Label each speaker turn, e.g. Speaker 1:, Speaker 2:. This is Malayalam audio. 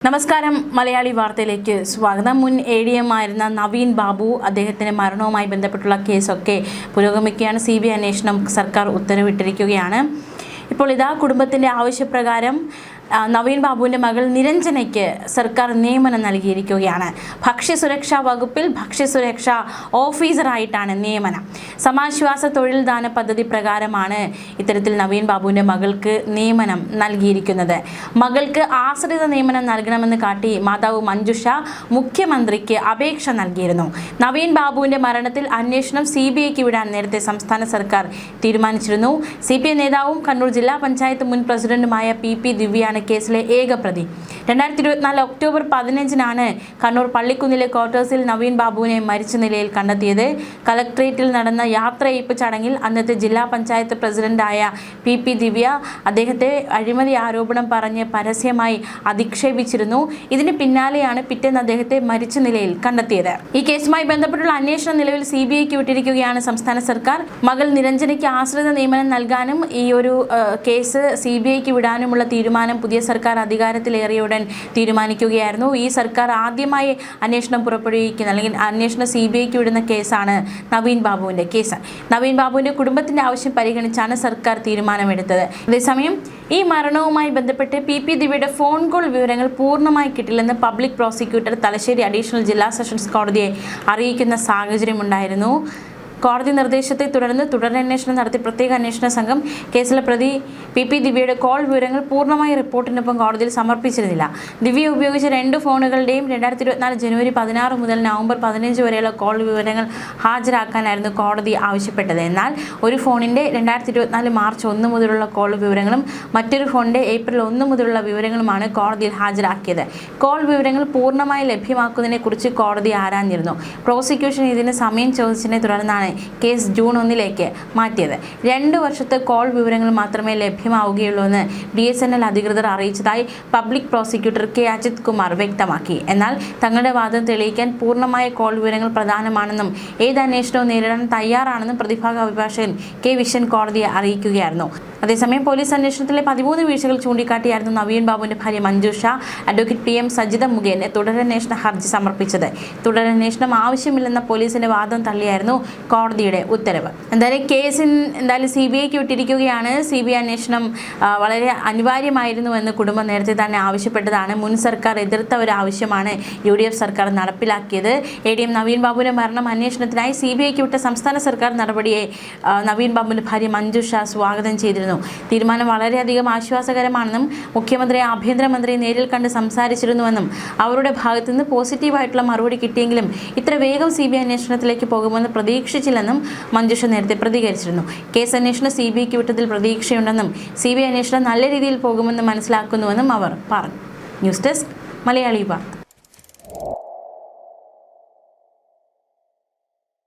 Speaker 1: നമസ്കാരം മലയാളി വാർത്തയിലേക്ക് സ്വാഗതം. മുൻ ADM ആയിരുന്ന നവീൻ ബാബു അദ്ദേഹത്തിന്റെ മരണവുമായി ബന്ധപ്പെട്ടുള്ള കേസൊക്കെ പുരോഗമിക്കുകയാണ്. CBI അന്വേഷണം സർക്കാർ ഉത്തരവിട്ടിരിക്കുകയാണ്. ഇപ്പോൾ ഇതാ കുടുംബത്തിന്റെ ആവശ്യപ്രകാരം നവീൻ ബാബുവിൻ്റെ മകൾ നിരഞ്ജനയ്ക്ക് സർക്കാർ നിയമനം നൽകിയിരിക്കുകയാണ്. ഭക്ഷ്യസുരക്ഷാ വകുപ്പിൽ ഭക്ഷ്യസുരക്ഷാ ഓഫീസറായിട്ടാണ് നിയമനം. സമാശ്വാസ തൊഴിൽദാന പദ്ധതി പ്രകാരമാണ് ഇത്തരത്തിൽ നവീൻ ബാബുവിൻ്റെ മകൾക്ക് നിയമനം നൽകിയിരിക്കുന്നത്. മകൾക്ക് ആശ്രിത നിയമനം നൽകണമെന്ന് കാട്ടി മാതാവ് മഞ്ജുഷ മുഖ്യമന്ത്രിക്ക് അപേക്ഷ നൽകിയിരുന്നു. നവീൻ ബാബുവിൻ്റെ മരണത്തിൽ അന്വേഷണം CBIക്ക് വിടാൻ നേരത്തെ സംസ്ഥാന സർക്കാർ തീരുമാനിച്ചിരുന്നു. CPI നേതാവും കണ്ണൂർ ജില്ലാ പഞ്ചായത്ത് മുൻ പ്രസിഡന്റുമായ PP ദിവ്യയാണ് കേസിലെ ഏക പ്രതി. 2024 ഒക്ടോബർ 15-നാണ് കണ്ണൂർ പള്ളിക്കുന്നിലെ ക്വാർട്ടേഴ്സിൽ നവീൻ ബാബുവിനെ മരിച്ച നിലയിൽ കണ്ടെത്തിയത്. കളക്ട്രേറ്റിൽ നടന്ന യാത്രയയപ്പ് ചടങ്ങിൽ അന്നത്തെ ജില്ലാ പഞ്ചായത്ത് പ്രസിഡന്റായ PP ദിവ്യ അദ്ദേഹത്തെ അഴിമതി ആരോപണം പറഞ്ഞ് പരസ്യമായി അധിക്ഷേപിച്ചിരുന്നു. ഇതിന് പിന്നാലെയാണ് പിറ്റേന്ന് അദ്ദേഹത്തെ മരിച്ച നിലയിൽ കണ്ടെത്തിയത്. ഈ കേസുമായി ബന്ധപ്പെട്ടുള്ള അന്വേഷണം നിലവിൽ CBIക്ക് വിട്ടിരിക്കുകയാണ് സംസ്ഥാന സർക്കാർ. മകൾ നിരഞ്ജനയ്ക്ക് ആശ്രിത നിയമനം നൽകാനും ഈ ഒരു കേസ് CBIക്ക് വിടാനുമുള്ള തീരുമാനം പുതിയ സർക്കാർ അധികാരത്തിലേറിയുടൻ തീരുമാനിക്കുകയായിരുന്നു. ഈ സർക്കാർ ആദ്യമായി അന്വേഷണം പുറപ്പെടുവിക്കുന്ന അല്ലെങ്കിൽ അന്വേഷണം CBIക്ക് വിടുന്ന കേസാണ് നവീൻ ബാബുവിൻ്റെ കേസ്. നവീൻ ബാബുവിൻ്റെ കുടുംബത്തിൻ്റെ ആവശ്യം പരിഗണിച്ചാണ് സർക്കാർ തീരുമാനമെടുത്തത്. അതേസമയം ഈ മരണവുമായി ബന്ധപ്പെട്ട് PP ദിവ്യയുടെ ഫോൺ കോൾ വിവരങ്ങൾ പൂർണ്ണമായി കിട്ടില്ലെന്ന് പബ്ലിക് പ്രോസിക്യൂട്ടർ തലശ്ശേരി അഡീഷണൽ ജില്ലാ സെഷൻസ് കോടതിയെ അറിയിക്കുന്ന സാഹചര്യമുണ്ടായിരുന്നു. കോടതി നിർദ്ദേശത്തെ തുടർന്ന് തുടരന്വേഷണം നടത്തി പ്രത്യേക അന്വേഷണ സംഘം കേസിലെ പ്രതി PP ദിവ്യയുടെ കോൾ വിവരങ്ങൾ പൂർണ്ണമായി റിപ്പോർട്ടിനൊപ്പം കോടതിയിൽ സമർപ്പിച്ചിരുന്നില്ല. ദിവ്യ ഉപയോഗിച്ച 2 ഫോണുകളുടെയും 2024 ജനുവരി 16 മുതൽ നവംബർ 15 വരെയുള്ള കോൾ വിവരങ്ങൾ ഹാജരാക്കാനായിരുന്നു കോടതി ആവശ്യപ്പെട്ടത്. എന്നാൽ ഒരു ഫോണിൻ്റെ 2024 മാർച്ച് 1 മുതലുള്ള കോൾ വിവരങ്ങളും മറ്റൊരു ഫോണിൻ്റെ ഏപ്രിൽ 1 മുതലുള്ള വിവരങ്ങളുമാണ് കോടതിയിൽ ഹാജരാക്കിയത്. കോൾ വിവരങ്ങൾ പൂർണ്ണമായി ലഭ്യമാക്കുന്നതിനെക്കുറിച്ച് കോടതി ആരാഞ്ഞിരുന്നു. പ്രോസിക്യൂഷൻ ഇതിന് സമയം ചോദിച്ചതിനെ തുടർന്നാണ് കേസ് ജൂൺ 1 മാറ്റിയത്. 2 വർഷത്തെ കോൾ വിവരങ്ങൾ മാത്രമേ ലഭ്യമാവുകയുള്ളൂവെന്ന് BSNL അധികൃതർ അറിയിച്ചതായി public prosecutor K Ajith Kumar വ്യക്തമാക്കി. എന്നാൽ തങ്ങളുടെ വാദം തെളിയിക്കാൻ പൂർണ്ണമായ കോൾ വിവരങ്ങൾ പ്രധാനമാണെന്നും ഏത് അന്വേഷണവും നേരിടാൻ തയ്യാറാണെന്നും പ്രതിഭാഗ അഭിഭാഷകൻ K വിഷൻ കോടതിയെ അറിയിക്കുകയായിരുന്നു. അതേസമയം പോലീസ് അന്വേഷണത്തിലെ 13 വീഴ്ചകൾ ചൂണ്ടിക്കാട്ടിയായിരുന്നു നവീൻ ബാബുവിൻ്റെ ഭാര്യ മഞ്ജുഷ അഡ്വക്കേറ്റ് PM സജിത മുഖേന തുടരന്വേഷണ ഹർജി സമർപ്പിച്ചത്. തുടരന്വേഷണം ആവശ്യമില്ലെന്ന പോലീസിന്റെ വാദം തള്ളിയായിരുന്നു കോടതിയുടെ ഉത്തരവ്. എന്തായാലും കേസ് CBIക്ക് വിട്ടിരിക്കുകയാണ്. CBI അന്വേഷണം വളരെ അനിവാര്യമായിരുന്നുവെന്ന് കുടുംബം നേരത്തെ തന്നെ ആവശ്യപ്പെട്ടതാണ്. മുൻ സർക്കാർ എതിർത്ത ഒരു ആവശ്യമാണ് UDF സർക്കാർ നടപ്പിലാക്കിയത്. ADM നവീൻ ബാബുവിൻ്റെ മരണം അന്വേഷണത്തിനായി CBIക്ക് വിട്ട സംസ്ഥാന സർക്കാർ നടപടിയെ നവീൻ ബാബുവിൻ്റെ ഭാര്യ മഞ്ജുഷ സ്വാഗതം ചെയ്തിരുന്നു. തീരുമാനം വളരെയധികം ആശ്വാസകരമാണെന്നും മുഖ്യമന്ത്രിയെ ആഭ്യന്തരമന്ത്രിയെ നേരിൽ കണ്ട് സംസാരിച്ചിരുന്നുവെന്നും അവരുടെ ഭാഗത്തു നിന്ന് പോസിറ്റീവായിട്ടുള്ള മറുപടി കിട്ടിയെങ്കിലും ഇത്ര വേഗം CBI അന്വേഷണത്തിലേക്ക് പോകുമെന്ന് പ്രതീക്ഷിച്ചില്ലെന്നും മഞ്ജുഷ നേരത്തെ പ്രതികരിച്ചിരുന്നു. കേസ് അന്വേഷണം CBIക്ക് വിട്ടതിൽ പ്രതീക്ഷയുണ്ടെന്നും CBI അന്വേഷണം നല്ല രീതിയിൽ പോകുമെന്ന് മനസ്സിലാക്കുന്നുവെന്നും അവർ പറഞ്ഞു. ന്യൂസ് ഡെസ്ക് മലയാളി വാർത്ത.